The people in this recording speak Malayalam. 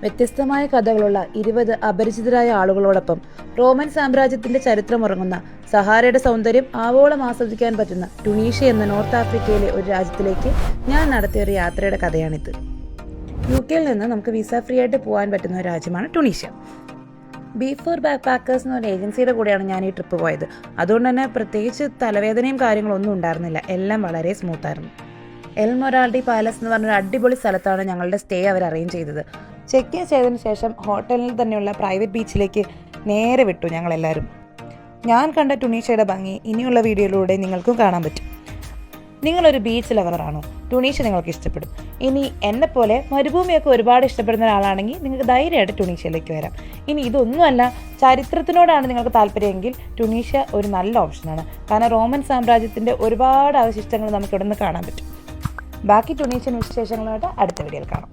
വ്യത്യസ്തമായ കഥകളുള്ള 20 അപരിചിതരായ ആളുകളോടൊപ്പം റോമൻ സാമ്രാജ്യത്തിന്റെ ചരിത്രമുറങ്ങുന്ന സഹാരയുടെ സൗന്ദര്യം ആവോളം ആസ്വദിക്കാൻ പറ്റുന്ന ടുണീഷ്യ എന്ന നോർത്ത് ആഫ്രിക്കയിലെ ഒരു രാജ്യത്തിലേക്ക് ഞാൻ നടത്തിയ ഒരു യാത്രയുടെ കഥയാണിത്. UK നിന്ന് നമുക്ക് വിസ ഫ്രീ ആയിട്ട് പോകാൻ പറ്റുന്ന ഒരു രാജ്യമാണ് ടുണീഷ്യ. B4 ബാക്ക് പാക്കേഴ്സ് എന്ന ഒരു ഏജൻസിയുടെ കൂടെയാണ് ഞാൻ ഈ ട്രിപ്പ് പോയത്. അതുകൊണ്ട് തന്നെ പ്രത്യേകിച്ച് തലവേദനയും കാര്യങ്ങളൊന്നും ഉണ്ടായിരുന്നില്ല. എല്ലാം വളരെ സ്മൂത്തായിരുന്നു. എൽ മൊറാൾഡി പാലസ് എന്ന് പറഞ്ഞൊരു അടിപൊളി സ്ഥലത്താണ് ഞങ്ങളുടെ സ്റ്റേ അവർ അറേഞ്ച് ചെയ്തത്. ചെക്ക് ഇൻ ചെയ്തതിന് ശേഷം ഹോട്ടലിൽ തന്നെയുള്ള പ്രൈവറ്റ് ബീച്ചിലേക്ക് നേരെ വിട്ടു ഞങ്ങളെല്ലാവരും. ഞാൻ കണ്ട ടുണീഷ്യയുടെ ഭംഗി ഇനിയുള്ള വീഡിയോയിലൂടെ നിങ്ങൾക്കും കാണാൻ പറ്റും. നിങ്ങളൊരു ബീച്ച് ലവറാണോ? ടുണീഷ്യ നിങ്ങൾക്ക് ഇഷ്ടപ്പെടും. ഇനി എന്നെപ്പോലെ മരുഭൂമിയൊക്കെ ഒരുപാട് ഇഷ്ടപ്പെടുന്ന ഒരാളാണെങ്കിൽ നിങ്ങൾക്ക് ധൈര്യമായിട്ട് ടുണീഷ്യയിലേക്ക് വരാം. ഇനി ഇതൊന്നുമല്ല, ചരിത്രത്തിനോടാണ് നിങ്ങൾക്ക് താല്പര്യമെങ്കിൽ ടുണീഷ്യ ഒരു നല്ല ഓപ്ഷനാണ്. കാരണം റോമൻ സാമ്രാജ്യത്തിൻ്റെ ഒരുപാട് അവശിഷ്ടങ്ങൾ നമുക്ക് ഇവിടെ നിന്ന് കാണാൻ പറ്റും. ബാക്കി ടുണീഷ്യൻ വിശേഷങ്ങളായിട്ട് അടുത്ത വീഡിയോയിൽ കാണാം.